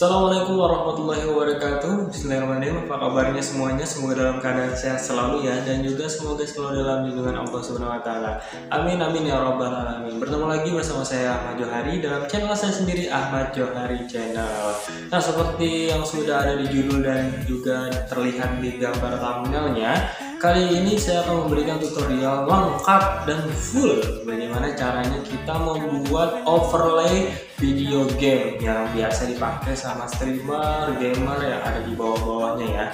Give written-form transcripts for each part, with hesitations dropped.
Assalamualaikum warahmatullahi wabarakatuh. Bismillahirrahmanirrahim. Apa kabarnya semuanya? Semoga dalam keadaan sehat selalu ya, dan juga semoga selalu dalam lindungan Allah Subhanahu wa taala. Amin amin ya rabbal alamin. Bertemu lagi bersama saya Ahmad Johari dalam channel saya sendiri, Ahmad Johari Channel. Nah, seperti yang sudah ada di judul dan juga terlihat di gambar thumbnailnya, kali ini saya akan memberikan tutorial lengkap dan full bagaimana caranya kita membuat overlay video game yang biasa dipakai sama streamer, gamer yang ada di bawah-bawahnya ya.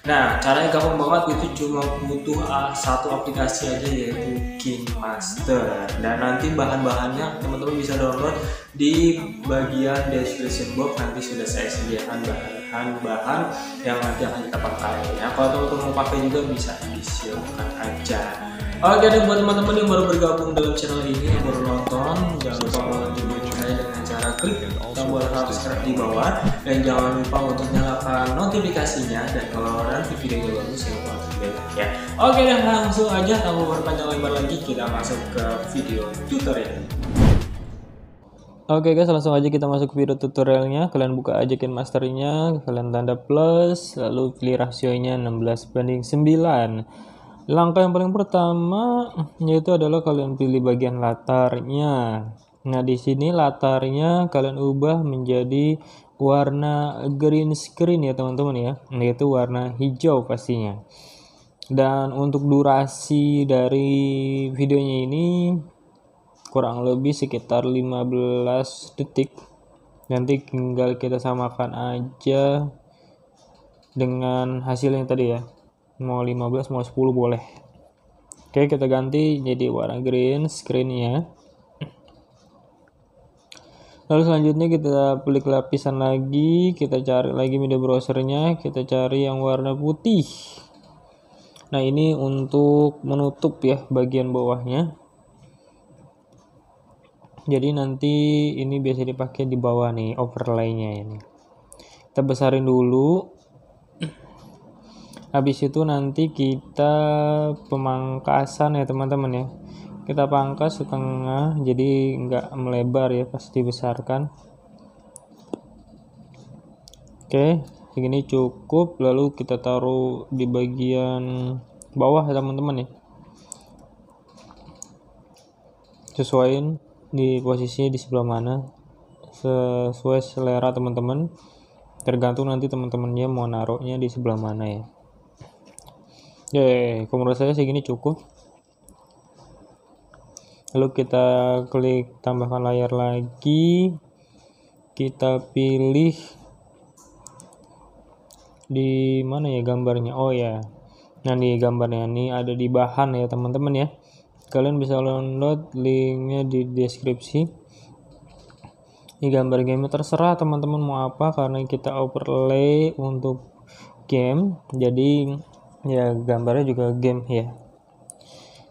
Nah, caranya gampang banget, itu cuma butuh satu aplikasi aja, yaitu KineMaster. Dan nanti bahan-bahannya teman-teman bisa download di bagian description box. Nanti sudah saya sediakan bahan-bahan yang nanti akan kita pakai ya. Kalau teman-teman mau pakai juga bisa, silakan aja. Oke deh, buat teman-teman yang baru bergabung dalam channel ini, yang baru nonton, jangan lupa bantu saya dengan cara klik tombol subscribe di bawah, dan jangan lupa untuk nyalakan notifikasinya, dan kalau nanti videonya bagus jangan lupa like ya. Oke deh, langsung aja tanpa berpanjang lebar lagi, kita masuk ke video tutorial. Oke guys, langsung aja kita masuk ke video tutorialnya. Kalian buka aja KineMaster-nya, kalian tanda plus, lalu pilih rasionya 16:9. Langkah yang paling pertama yaitu adalah kalian pilih bagian latarnya. Nah, di sini latarnya kalian ubah menjadi warna green screen ya teman-teman ya, yaitu warna hijau pastinya. Dan untuk durasi dari videonya ini kurang lebih sekitar 15 detik. Nanti tinggal kita samakan aja dengan hasilnya tadi ya. Mau 15 mau 10 boleh. Oke, kita ganti jadi warna green screen-nya. Lalu selanjutnya kita klik lapisan lagi, kita cari lagi media browsernya, kita cari yang warna putih. Nah, ini untuk menutup ya bagian bawahnya. Jadi nanti ini biasa dipakai di bawah nih overlay-nya ini. Kita besarin dulu. Habis itu nanti kita pemangkasan ya teman-teman ya. Kita pangkas setengah jadi nggak melebar ya, pasti dibesarkan. Oke, segini cukup. Lalu kita taruh di bagian bawah ya teman-teman ya. Sesuaiin di posisinya di sebelah mana, sesuai selera teman-teman. Tergantung nanti teman-temannya mau naruhnya di sebelah mana ya. Menurut saya segini cukup. Lalu kita klik tambahkan layar lagi, kita pilih di mana ya gambarnya. Oh ya, nah di gambarnya ini ada di bahan ya teman-teman ya. Kalian bisa download, linknya di deskripsi. Ini gambar game terserah teman-teman mau apa, karena kita overlay untuk game, jadi ya gambarnya juga game ya,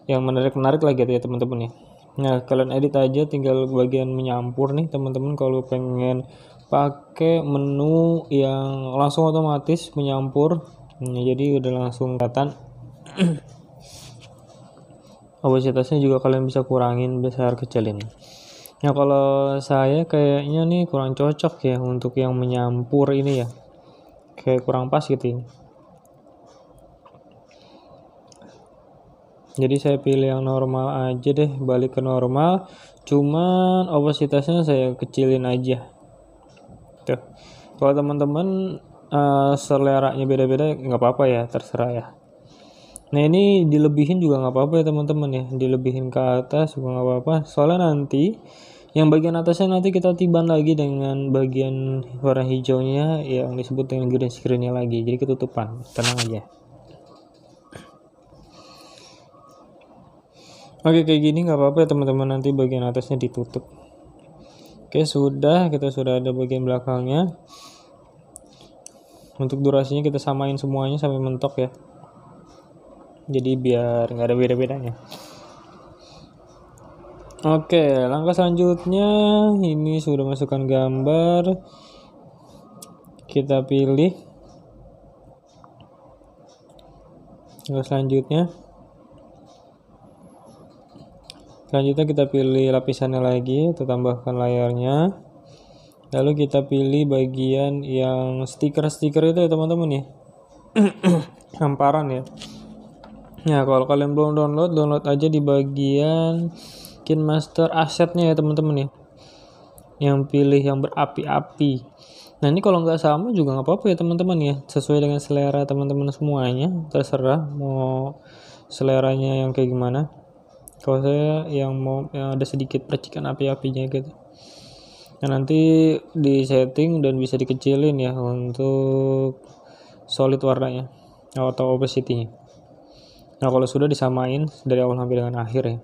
yang menarik lagi ya teman-teman ya. Nah, kalian edit aja, tinggal bagian menyampur nih teman-teman. Kalau pengen pakai menu yang langsung otomatis menyampur, jadi udah langsung kelihatan. Opasitasnya juga kalian bisa kurangin, besar kecilin. Nah, kalau saya kayaknya nih kurang cocok ya untuk yang menyampur ini ya, kayak kurang pas gitu ya. Jadi saya pilih yang normal aja deh, balik ke normal, cuman opasitasnya saya kecilin aja tuh. Kalau teman-teman seleranya beda-beda nggak apa-apa ya, terserah ya. Nah, ini dilebihin juga nggak apa-apa ya teman-teman ya, dilebihin ke atas juga nggak apa-apa, soalnya nanti yang bagian atasnya nanti kita tiban lagi dengan bagian warna hijaunya yang disebut dengan green screen-nya lagi, jadi ketutupan, tenang aja. Oke, kayak gini nggak apa-apa ya teman-teman, nanti bagian atasnya ditutup. Oke, kita sudah ada bagian belakangnya. Untuk durasinya kita samain semuanya sampai mentok ya, jadi biar nggak ada beda-bedanya. Oke, langkah selanjutnya ini sudah masukkan gambar, kita pilih. Langkah selanjutnya kita pilih lapisannya lagi, kita tambahkan layarnya. Lalu kita pilih bagian yang stiker-stiker itu ya teman-teman ya. Hamparan ya. Nah, kalau kalian belum download aja di bagian KineMaster Assetnya ya teman-teman ya. Yang pilih yang berapi-api. Nah, ini kalau nggak sama juga nggak apa-apa ya teman-teman ya. Sesuai dengan selera teman-teman semuanya. Terserah mau seleranya yang kayak gimana. Kalau saya yang mau yang ada sedikit percikan api-apinya gitu. Nah, nanti di setting dan bisa dikecilin ya untuk solid warnanya atau opacity-nya. Nah, kalau sudah disamain dari awal sampai dengan akhir ya.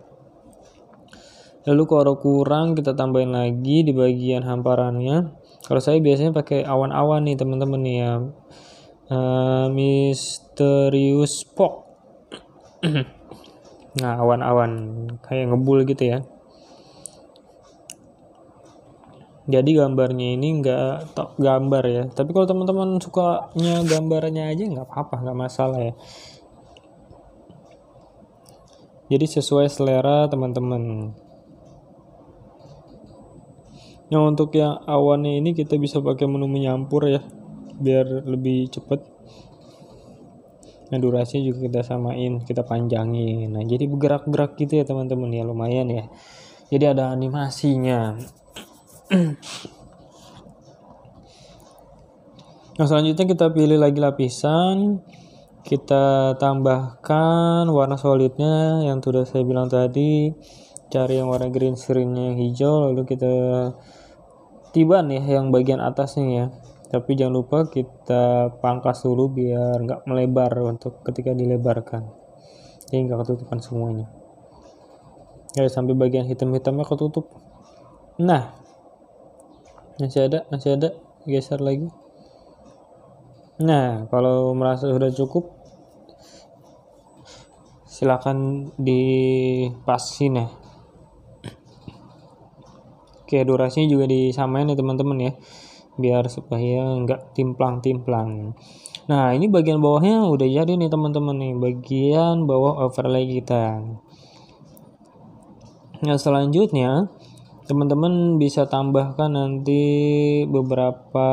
Lalu kalau kurang kita tambahin lagi di bagian hamparannya. Kalau saya biasanya pakai awan-awan nih teman-teman nih ya. Mysterious Fog. Nah, awan-awan kayak ngebul gitu ya. Jadi gambarnya ini nggak tok gambar ya. Tapi kalau teman-teman sukanya gambarnya aja nggak apa-apa, nggak masalah ya. Jadi sesuai selera teman-teman. Nah, untuk yang awannya ini kita bisa pakai menu menyampur ya, biar lebih cepat. Nah, durasinya juga kita samain, kita panjangin. Nah, jadi bergerak-gerak gitu ya teman-teman ya, lumayan ya. Jadi ada animasinya. Nah, selanjutnya kita pilih lagi lapisan. Kita tambahkan warna solidnya yang sudah saya bilang tadi. Cari yang warna green screen-nya yang hijau, lalu kita tiban ya yang bagian atasnya ya. Tapi jangan lupa kita pangkas dulu biar nggak melebar untuk ketika dilebarkan. Jadi nggak ketutupan semuanya. Ya, sampai bagian hitam-hitamnya ketutup. Nah, masih ada, geser lagi. Nah, kalau merasa sudah cukup, silakan dipasin ya. Oke, durasinya juga disamain ya teman-teman ya, biar supaya nggak timplang-timplang. Nah, ini bagian bawahnya udah jadi nih teman-teman nih, bagian bawah overlay kita. Nah, selanjutnya teman-teman bisa tambahkan nanti beberapa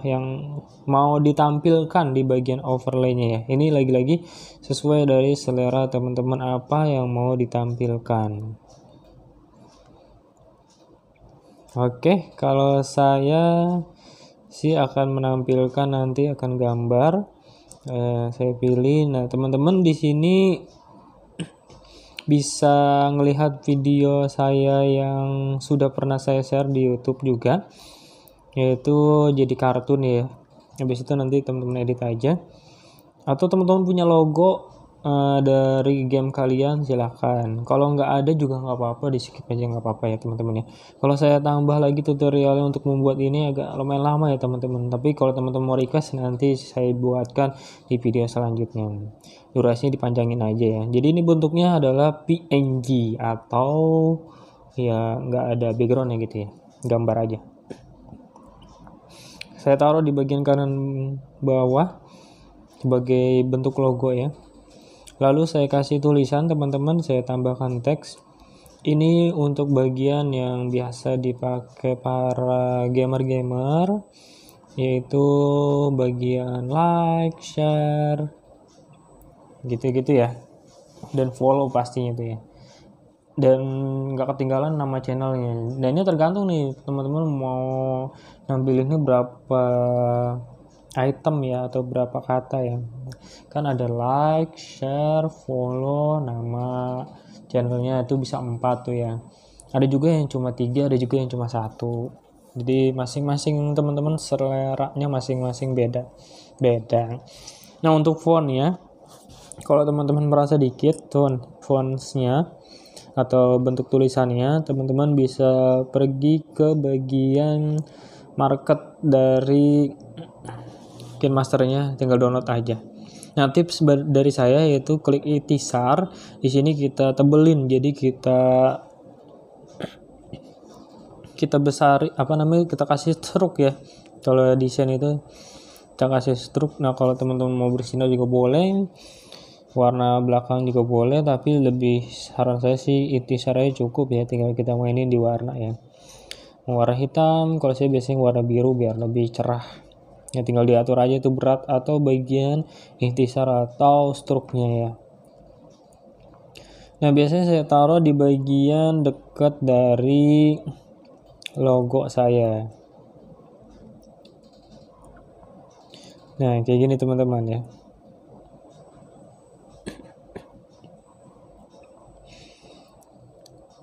yang mau ditampilkan di bagian overlaynya ya. Ini lagi-lagi sesuai dari selera teman-teman apa yang mau ditampilkan. Oke, kalau saya sih akan menampilkan nanti akan gambar. Saya pilih. Nah, teman-teman di sini bisa ngelihat video saya yang sudah pernah saya share di YouTube juga, yaitu jadi kartun ya. Habis itu nanti teman-teman edit aja. Atau teman-teman punya logo dari game kalian, silahkan. Kalau nggak ada juga nggak apa-apa, di skip aja nggak apa-apa ya teman-teman ya. Kalau saya tambah lagi tutorialnya untuk membuat ini agak lumayan lama ya teman-teman. Tapi kalau teman-teman mau request nanti saya buatkan di video selanjutnya. Durasinya dipanjangin aja ya. Jadi ini bentuknya adalah PNG atau ya nggak ada background ya gitu ya, gambar aja. Saya taruh di bagian kanan bawah sebagai bentuk logo ya. Lalu saya kasih tulisan teman-teman, saya tambahkan teks. Ini untuk bagian yang biasa dipakai para gamer-gamer, yaitu bagian like, share, gitu-gitu ya. Dan follow pastinya itu ya. Dan nggak ketinggalan nama channelnya. Dan ini tergantung nih teman-teman mau nampilinnya berapa item ya atau berapa kata ya. Kan ada like, share, follow, nama channelnya itu bisa 4 tuh ya. Ada juga yang cuma 3, ada juga yang cuma 1. Jadi masing-masing teman-teman seleranya masing-masing beda. Nah, untuk font ya, kalau teman-teman merasa dikit fontsnya atau bentuk tulisannya, teman-teman bisa pergi ke bagian market dari KineMasternya, tinggal download aja. Nah, tips dari saya yaitu klik ikhtisar. Di sini kita tebelin, jadi kita besar kita kasih stroke ya. Kalau desain itu kita kasih stroke. Nah, kalau teman-teman mau bersinar juga boleh, warna belakang juga boleh, tapi lebih saran saya sih ikhtisar aja cukup ya, tinggal kita mainin di warna ya. warna hitam, kalau saya biasanya warna biru biar lebih cerah. Ya tinggal diatur aja tuh berat atau bagian ikhtisar atau struknya ya. Nah biasanya saya taruh di bagian dekat dari logo saya. Nah kayak gini teman-teman ya.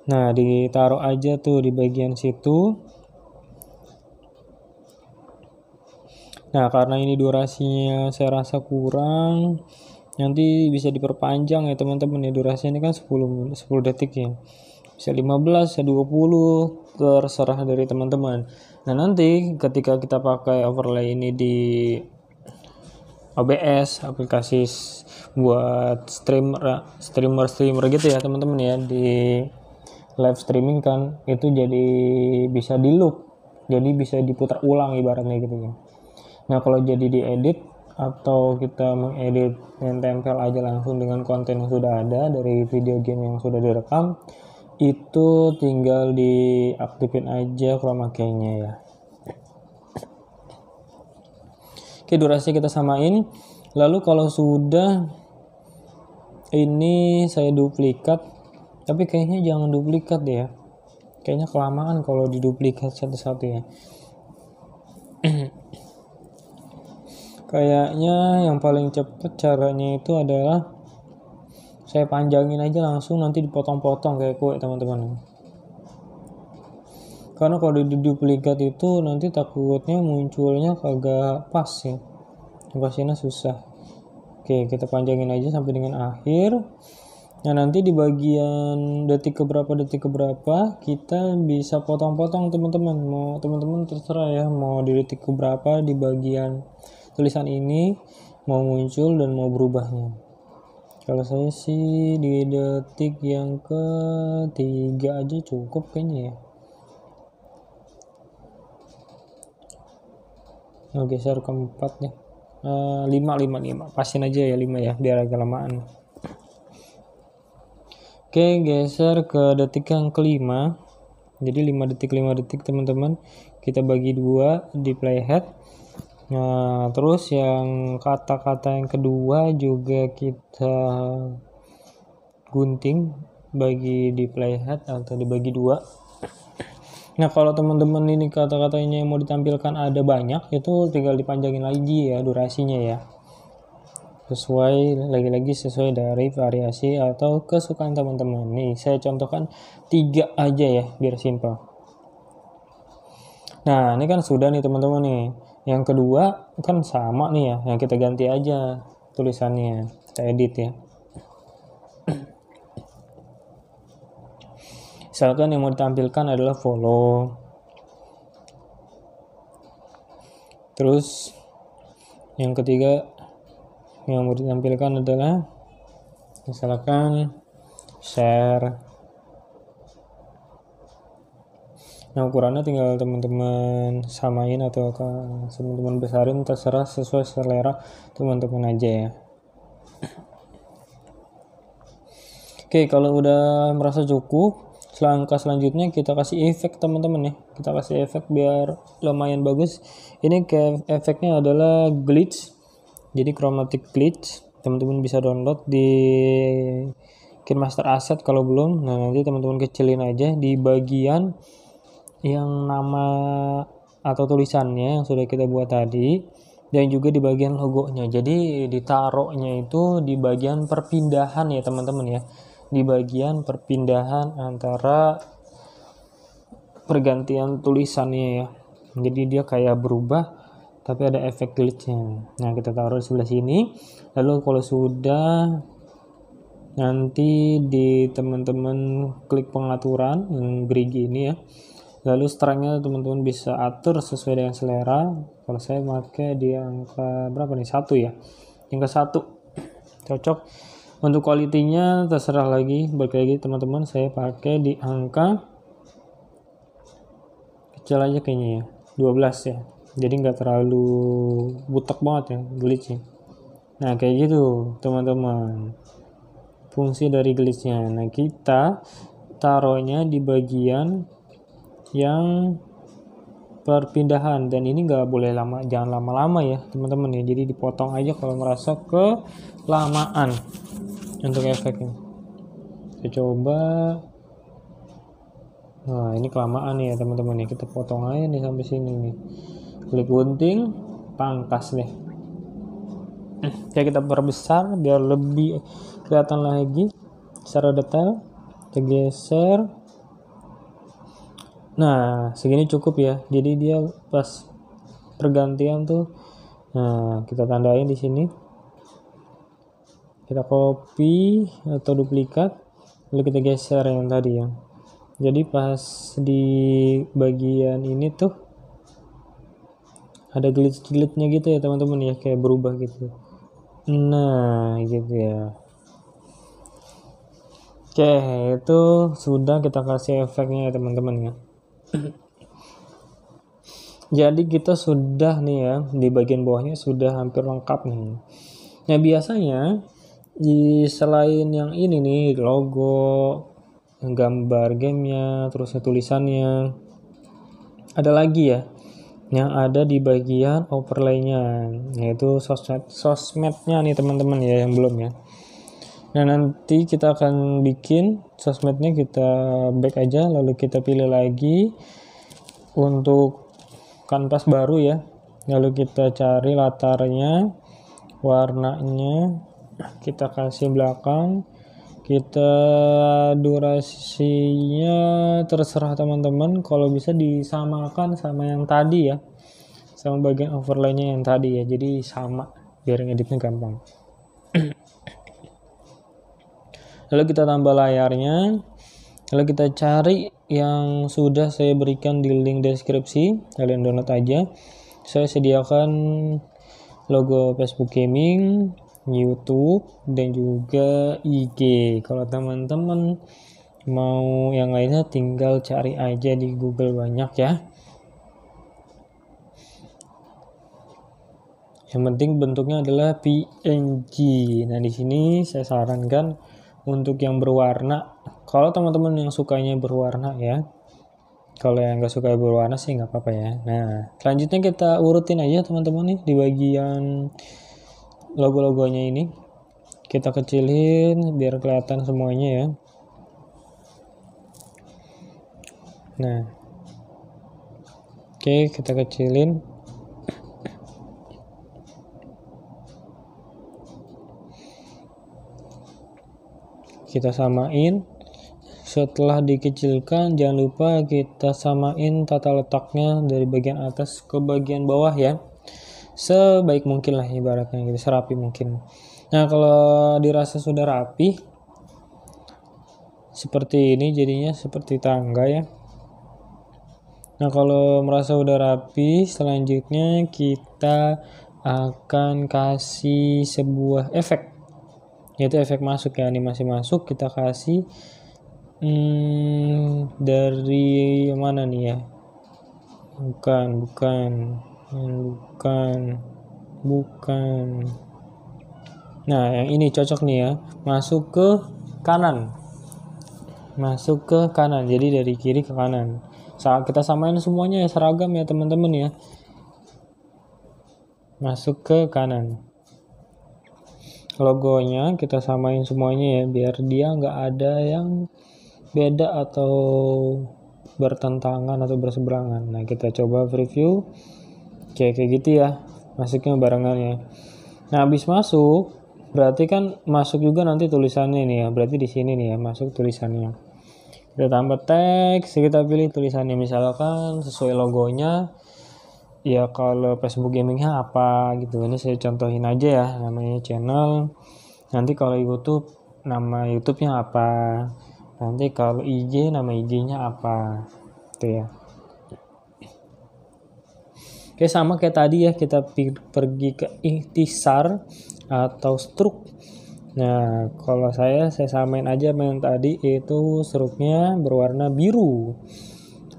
Nah ditaruh aja tuh di bagian situ. Nah karena ini durasinya saya rasa kurang, nanti bisa diperpanjang ya teman-teman ya. Durasinya ini kan 10 detik ya, bisa 15, bisa 20, terserah dari teman-teman. Nah nanti ketika kita pakai overlay ini di OBS, aplikasi buat streamer gitu ya teman-teman ya, di live streaming kan, itu jadi bisa di loop, jadi bisa diputar ulang ibaratnya gitu ya. Nah kalau jadi diedit atau kita mengedit dan tempel aja langsung dengan konten yang sudah ada dari video game yang sudah direkam, itu tinggal diaktifin aja chroma key-nya ya. Oke, durasi kita samain. Lalu kalau sudah ini saya duplikat, tapi kayaknya jangan duplikat ya. Kayaknya kelamaan kalau diduplikat satu-satu ya. Kayaknya yang paling cepet caranya itu adalah saya panjangin aja langsung, nanti dipotong-potong kayak kue teman-teman. Karena kalau diduplikat itu nanti takutnya munculnya kagak pas ya, pasnya susah. Oke, kita panjangin aja sampai dengan akhir. Nah nanti di bagian detik keberapa kita bisa potong-potong teman-teman. Mau teman-teman terserah ya, mau di detik keberapa di bagian tulisan ini mau muncul dan mau berubahnya. Kalau saya sih di detik yang ketiga aja cukup kayaknya ya. Nah, geser ke 4 nih. 5 pasin aja ya 5 ya biar agak lamaan. Oke, geser ke detik yang kelima. Jadi 5 detik teman-teman. Kita bagi 2 di playhead. Nah, terus yang kata-kata yang kedua juga kita gunting bagi di playhead atau dibagi 2. Nah, kalau teman-teman ini kata-katanya yang mau ditampilkan ada banyak, itu tinggal dipanjangin lagi ya durasinya ya. Lagi-lagi sesuai dari variasi atau kesukaan teman-teman. Nih, saya contohkan 3 aja ya biar simpel. Nah, ini kan sudah nih teman-teman nih. Yang kedua kan sama nih ya, yang kita ganti aja tulisannya, kita edit ya. Misalkan yang mau ditampilkan adalah follow. Terus yang ketiga yang mau ditampilkan adalah misalkan share. Nah ukurannya tinggal teman-teman samain atau teman-teman besarin, terserah sesuai selera teman-teman aja ya. Oke, kalau udah merasa cukup, langkah selanjutnya kita kasih efek teman-teman ya. Kita kasih efek biar lumayan bagus. Ini efeknya adalah glitch, jadi chromatic glitch. Teman-teman bisa download di KineMaster Asset kalau belum. Nah nanti teman-teman kecilin aja di bagian yang nama atau tulisannya yang sudah kita buat tadi, dan juga di bagian logonya. Jadi ditaruhnya itu di bagian perpindahan ya teman-teman ya, di bagian perpindahan antara pergantian tulisannya ya. Jadi dia kayak berubah tapi ada efek glitchnya. Nah kita taruh di sebelah sini. Lalu kalau sudah, nanti di teman-teman klik pengaturan yang gerigi ini ya. Lalu strength-nya teman-teman bisa atur sesuai dengan selera. Kalau saya pakai di angka berapa nih? 1 ya. Yang ke 1 cocok. Untuk quality-nya terserah lagi, balik lagi teman-teman, saya pakai di angka kecil aja kayaknya ya, 12 ya. Jadi nggak terlalu butek banget ya glitch-nya. Nah kayak gitu teman-teman fungsi dari glitch-nya. Nah kita taruhnya di bagian yang perpindahan, dan ini nggak boleh lama, jangan lama-lama ya teman-teman ya, jadi dipotong aja kalau merasa kelamaan untuk efeknya. Kita coba. Nah ini kelamaan nih ya teman-teman ya, kita potong aja nih sampai sini nih, klik gunting, pangkas deh. Ya kita perbesar biar lebih kelihatan lagi secara detail. Kita geser. Nah segini cukup ya, jadi dia pas pergantian tuh. Nah kita tandain di sini, kita copy atau duplikat, lalu kita geser yang tadi ya. Jadi pas di bagian ini tuh ada glitch-glitchnya gitu ya teman-teman ya, kayak berubah gitu. Nah gitu ya. Oke, itu sudah kita kasih efeknya ya teman-teman ya. Jadi kita sudah nih ya, di bagian bawahnya sudah hampir lengkap nih. Nah biasanya selain yang ini nih, logo, gambar gamenya, terus tulisannya, ada lagi ya yang ada di bagian overlay-nya, yaitu sosmednya nih teman-teman ya, yang belum ya. Nah nanti kita akan bikin sosmednya, kita back aja, lalu kita pilih lagi untuk kanvas baru ya, lalu kita cari latarnya, warnanya kita kasih belakang, kita durasinya terserah teman-teman, kalau bisa disamakan sama yang tadi ya, sama bagian overlaynya yang tadi ya, jadi sama biar ngeditnya gampang. Lalu kita tambah layarnya, lalu kita cari yang sudah saya berikan di link deskripsi, kalian download aja. Saya sediakan logo Facebook Gaming, YouTube, dan juga IG. Kalau teman-teman mau yang lainnya tinggal cari aja di Google, banyak ya. Yang penting bentuknya adalah PNG. Nah di sini saya sarankan untuk yang berwarna. Kalau teman-teman yang sukanya berwarna ya. Kalau yang nggak suka berwarna sih nggak apa-apa ya. Nah selanjutnya kita urutin aja teman-teman nih di bagian logo-logonya ini. Kita kecilin biar kelihatan semuanya ya. Nah, oke, kita kecilin. Kita samain. Setelah dikecilkan, jangan lupa kita samain tata letaknya dari bagian atas ke bagian bawah ya, sebaik mungkin lah ibaratnya gitu, serapi mungkin. Nah kalau dirasa sudah rapi seperti ini, jadinya seperti tangga ya. Nah kalau merasa udah rapi, selanjutnya kita akan kasih sebuah efek, yaitu efek masuk ya, animasi masuk. Kita kasih dari mana nih ya, bukan. Nah yang ini cocok nih ya, masuk ke kanan, jadi dari kiri ke kanan. Saat kita samain semuanya ya, seragam ya teman-teman ya, masuk ke kanan. Logonya kita samain semuanya ya, biar dia nggak ada yang beda atau bertentangan atau berseberangan. Nah kita coba preview, kayak gitu ya, masuknya barengan ya. Nah habis masuk berarti kan masuk juga nanti tulisannya nih ya, berarti di sini nih ya masuk tulisannya. Kita tambah teks, kita pilih tulisannya misalkan sesuai logonya ya. Kalau Facebook Gamingnya apa gitu, ini saya contohin aja ya, namanya channel. Nanti kalau YouTube nama YouTube-nya apa, nanti kalau IG nama IG-nya apa gitu ya. Oke, sama kayak tadi ya, kita pergi ke ikhtisar atau struk. Nah kalau saya samain aja sama yang tadi, itu struknya berwarna biru.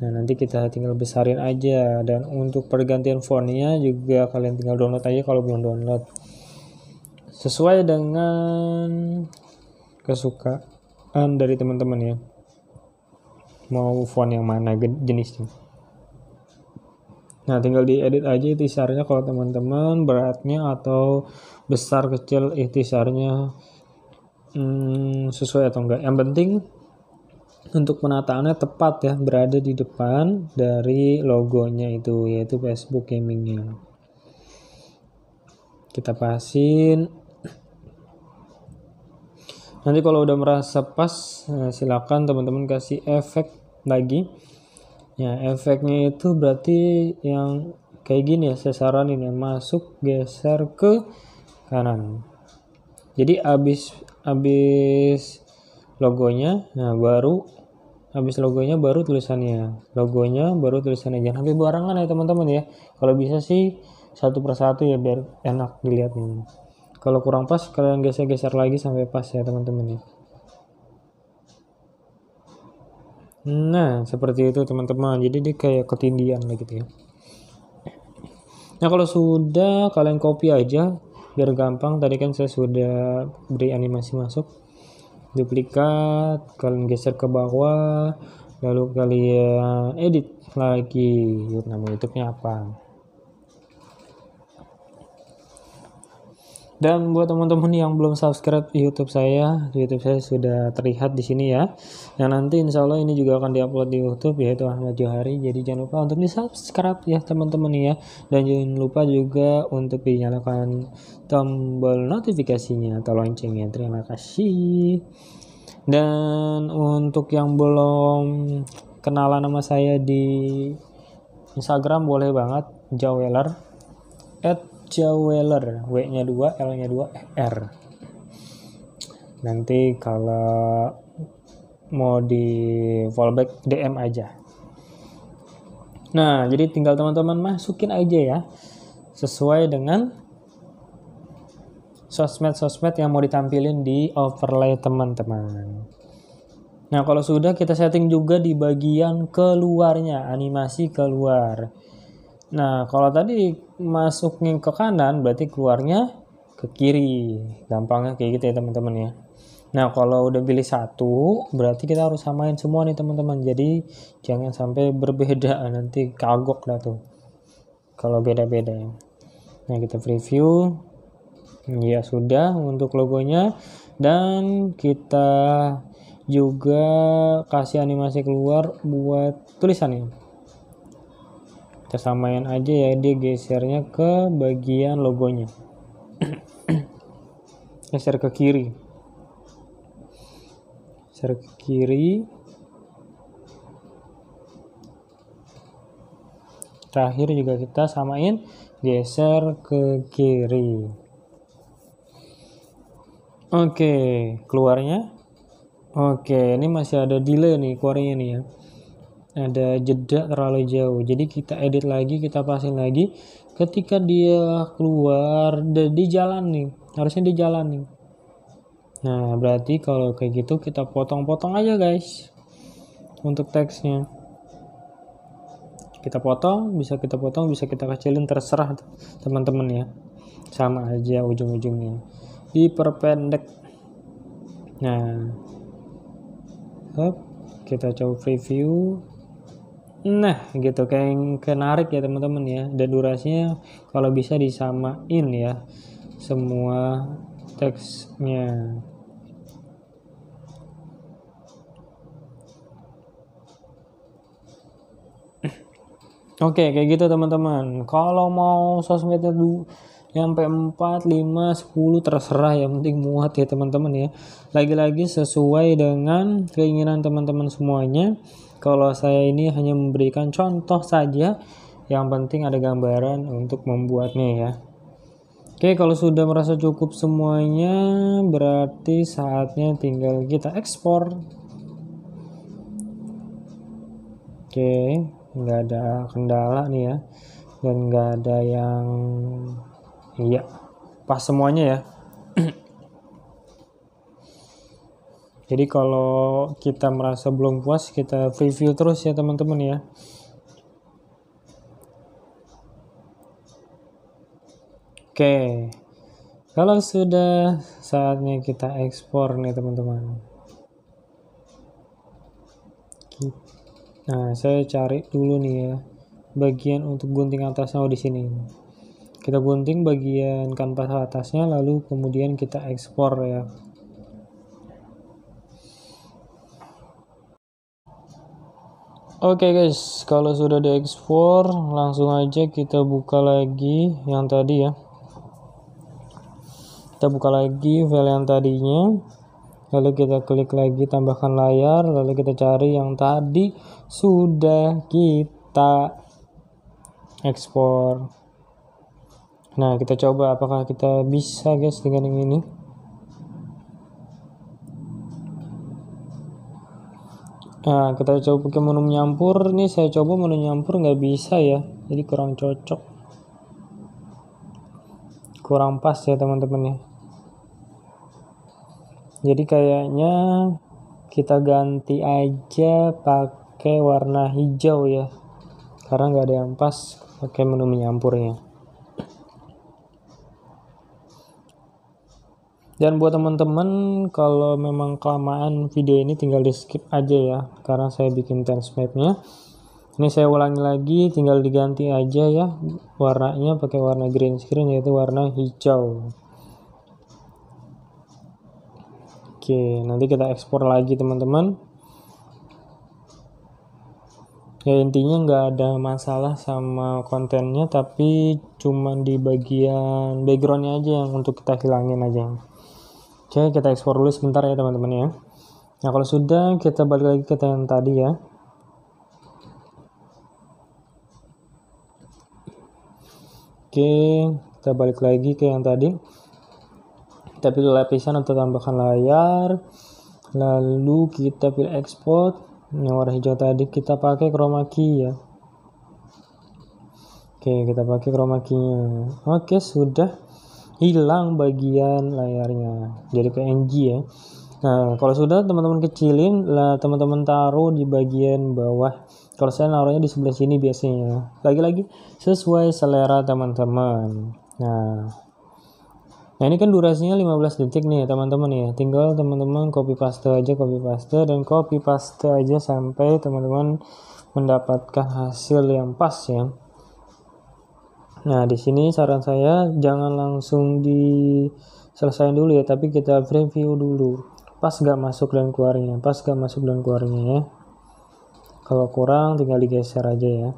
Nah nanti kita tinggal besarin aja, dan untuk pergantian fontnya juga kalian tinggal download aja kalau belum download, sesuai dengan kesukaan dari teman-teman ya, mau font yang mana jenisnya. Nah, tinggal diedit aja ikhtisarnya kalau teman-teman beratnya atau besar kecil ikhtisarnya sesuai atau enggak. Yang penting untuk penataannya tepat ya, berada di depan dari logonya itu, yaitu Facebook Gamingnya. Kita pasin. Nanti kalau udah merasa pas, silakan teman-teman kasih efek lagi. Ya, efeknya itu berarti yang kayak gini ya, saya saranin ya, masuk geser ke kanan. Jadi habis logonya, nah baru habis logonya baru tulisannya. Logonya baru tulisannya. Jangan sampai barengan ya teman-teman ya. Kalau bisa sih satu persatu ya biar enak dilihatnya. Kalau kurang pas kalian geser-geser lagi sampai pas ya teman-teman ya. Nah, seperti itu teman-teman. Jadi dia kayak ketindian lah gitu ya. Nah, kalau sudah kalian copy aja biar gampang. Tadi kan saya sudah beri animasi masuk. Duplikat, kalian geser ke bawah, lalu kalian edit lagi. Nama YouTube-nya apa? Dan buat teman-teman yang belum subscribe YouTube saya sudah terlihat di sini ya. Yang nanti insya Allah ini juga akan diupload di YouTube, yaitu Ahmad Johari. Jadi jangan lupa untuk di subscribe ya teman-teman ya. Dan jangan lupa juga untuk dinyalakan tombol notifikasinya atau loncengnya. Terima kasih. Dan untuk yang belum kenalan nama saya di Instagram boleh banget, Jaweler @jaweler, W-nya 2, L-nya 2, R. Nanti kalau mau di fallback DM aja. Nah, jadi tinggal teman-teman masukin aja ya, sesuai dengan sosmed yang mau ditampilin di overlay teman-teman. Nah, kalau sudah kita setting juga di bagian keluarnya, animasi keluar. Nah, kalau tadi masuknya ke kanan berarti keluarnya ke kiri. Gampangnya kayak gitu ya teman-teman ya. Nah, kalau udah pilih satu berarti kita harus samain semua nih teman-teman. Jadi jangan sampai berbeda, nanti kagok lah tuh kalau beda-beda ya. Nah, kita preview. Ya sudah untuk logonya, dan kita juga kasih animasi keluar buat tulisannya. Kita samain aja ya, dia gesernya ke bagian logonya. Geser ke kiri. Geser ke kiri. Terakhir juga kita samain, geser ke kiri. Oke, keluarnya. Oke, ini masih ada delay nih keluarnya nih ya. Ada jeda terlalu jauh, jadi kita edit lagi, kita pasin lagi. Ketika dia keluar di jalan nih, harusnya di jalan nih. Nah, berarti kalau kayak gitu kita potong-potong aja guys untuk teksnya. Kita potong, bisa kita kecilin, terserah teman-teman ya. Sama aja ujung-ujungnya, diperpendek. Nah, kita coba preview. Nah, gitu kayak kenarik ya teman-teman ya. Dan durasinya kalau bisa disamain ya semua teksnya. Oke, kayak gitu teman-teman. Kalau mau sosmednya sampai 4, 5, 10 terserah, yang penting muat ya teman-teman ya. Lagi-lagi sesuai dengan keinginan teman-teman semuanya. Kalau saya ini hanya memberikan contoh saja, yang penting ada gambaran untuk membuatnya ya. Oke, kalau sudah merasa cukup semuanya, berarti saatnya tinggal kita ekspor. Oke, nggak ada kendala nih ya, dan nggak ada yang iya pas semuanya ya. Jadi kalau kita merasa belum puas, kita preview terus ya teman-teman ya. Oke, kalau sudah saatnya kita ekspor nih teman-teman. Nah, saya cari dulu nih ya bagian untuk gunting atasnya di sini. Kita gunting bagian kanvas atasnya, lalu kemudian kita ekspor ya. Oke guys, kalau sudah diekspor, langsung aja kita buka lagi yang tadi ya. Kita buka lagi file yang tadinya, lalu kita klik lagi tambahkan layar, lalu kita cari yang tadi sudah kita ekspor. Nah, kita coba apakah kita bisa guys dengan yang ini. Nah, kita coba pakai menu menyampur. Nih saya coba menu menyampur nggak bisa ya, jadi kurang cocok, kurang pas ya teman-teman ya. Jadi kayaknya kita ganti aja pakai warna hijau ya, karena nggak ada yang pas pakai menu menyampurnya. Dan buat teman-teman, kalau memang kelamaan video ini tinggal di skip aja ya, karena saya bikin tense mapnya. Ini saya ulangi lagi, tinggal diganti aja ya warnanya pakai warna green screen, yaitu warna hijau. Oke, nanti kita ekspor lagi teman-teman. Ya intinya nggak ada masalah sama kontennya, tapi cuman di bagian backgroundnya aja yang untuk kita hilangin aja. Oke, kita ekspor dulu sebentar ya teman-teman ya. Nah, kalau sudah, kita balik lagi ke yang tadi ya. Oke, kita balik lagi ke yang tadi. Kita pilih lapisan atau tambahkan layar. Lalu kita pilih export. Yang warna hijau tadi kita pakai chroma key ya. Oke, kita pakai chroma key-nya. Oke, sudah hilang bagian layarnya, jadi PNG ya. Nah, kalau sudah teman-teman kecilin lah, teman-teman taruh di bagian bawah. Kalau saya naruhnya di sebelah sini biasanya. Lagi-lagi sesuai selera teman-teman. Nah ini kan durasinya 15 detik nih teman-teman ya. Tinggal teman-teman copy paste aja sampai teman-teman mendapatkan hasil yang pas ya. Nah, di sini saran saya jangan langsung diselesaikan dulu ya, tapi kita preview dulu. Pas gak masuk dan keluarnya, ya. Kalau kurang tinggal digeser aja ya.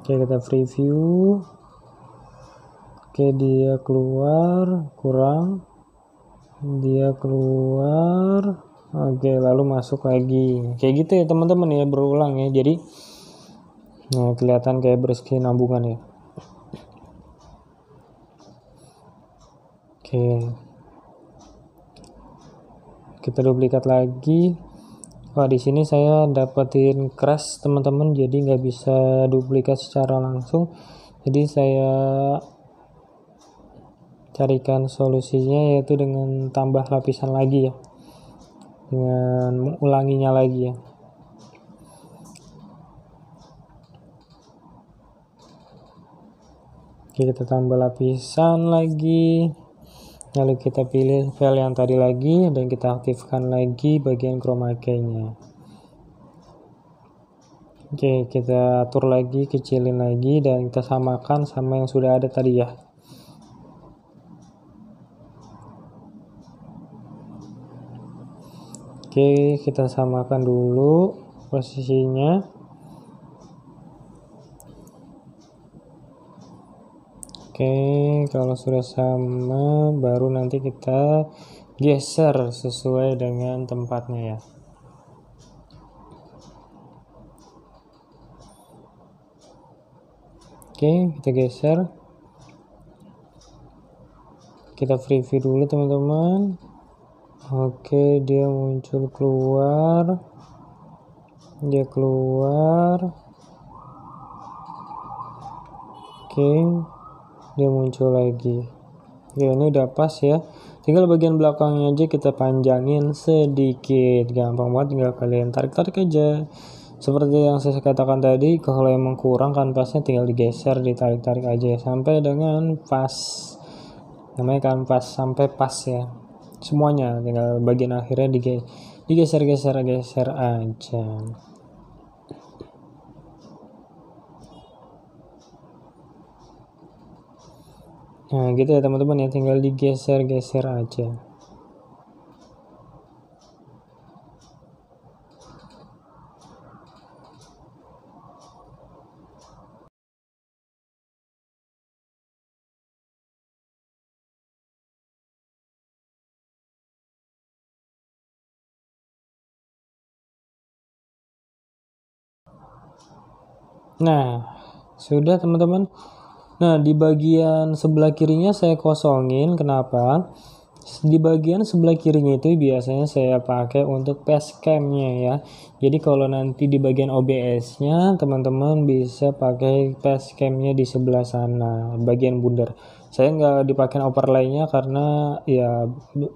Oke, kita preview. Oke, dia keluar, kurang. Dia keluar. Oke, lalu masuk lagi. Kayak gitu ya teman-teman ya, berulang ya. Jadi nah, kelihatan kayak berkesinambungan ya. Oke. Kita duplikat lagi. Wah, di sini saya dapetin crash teman-teman, jadi nggak bisa duplikat secara langsung. Jadi saya carikan solusinya yaitu dengan tambah lapisan lagi ya. Dengan mengulanginya lagi ya. Oke, kita tambah lapisan lagi, lalu kita pilih file yang tadi lagi dan kita aktifkan lagi bagian chroma key-nya. Oke, kita atur lagi, kecilin lagi, dan kita samakan sama yang sudah ada tadi ya. Oke, kita samakan dulu posisinya. Oke, kalau sudah sama baru nanti kita geser sesuai dengan tempatnya ya. Oke, kita geser. Kita preview dulu teman-teman. Oke, dia muncul keluar. Dia keluar. Oke, dia muncul lagi. Ya, ini udah pas ya. Tinggal bagian belakangnya aja kita panjangin sedikit. Gampang banget, tinggal kalian tarik-tarik aja. Seperti yang saya katakan tadi, kalau emang kurang kanvasnya tinggal digeser, ditarik-tarik aja sampai dengan pas. Namanya kanvas sampai pas ya. Semuanya tinggal bagian akhirnya digeser-geser aja. Nah gitu ya teman-teman ya, tinggal digeser-geser aja. Nah, sudah teman-teman. Nah, di bagian sebelah kirinya saya kosongin. Kenapa? Di bagian sebelah kirinya itu biasanya saya pakai untuk facecam-nya ya. Jadi kalau nanti di bagian OBS-nya teman-teman bisa pakai facecam-nya di sebelah sana, bagian bundar. Saya nggak dipakai overlay-nya karena ya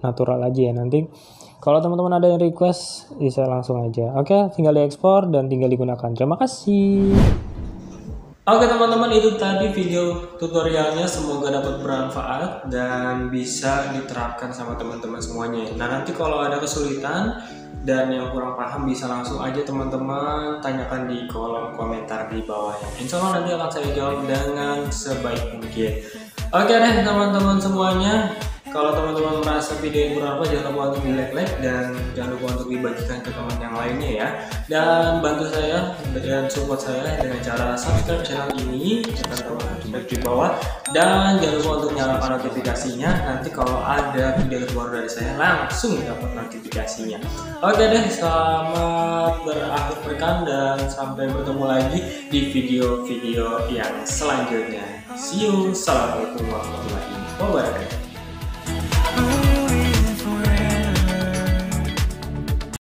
natural aja ya. Nanti kalau teman-teman ada yang request bisa langsung aja. Oke, tinggal diekspor dan tinggal digunakan. Terima kasih. Oke teman-teman, itu tadi video tutorialnya, semoga dapat bermanfaat dan bisa diterapkan sama teman-teman semuanya. Nah nanti kalau ada kesulitan dan yang kurang paham bisa langsung aja teman-teman tanyakan di kolom komentar di bawahnya. Insya Allah nanti akan saya jawab dengan sebaik mungkin. Oke deh teman-teman semuanya, kalau teman-teman merasa video yang bermanfaat jangan lupa untuk di-like dan jangan lupa untuk dibagikan ke teman yang lainnya ya. Dan bantu saya dan support saya dengan cara subscribe channel ini, tekan tombol subscribe di bawah, dan jangan lupa untuk nyalakan notifikasinya. Nanti kalau ada video terbaru dari saya langsung dapat notifikasinya. Oke deh, selamat berakhir pekan dan sampai bertemu lagi di video-video yang selanjutnya. See you. Assalamualaikum warahmatullahi wabarakatuh.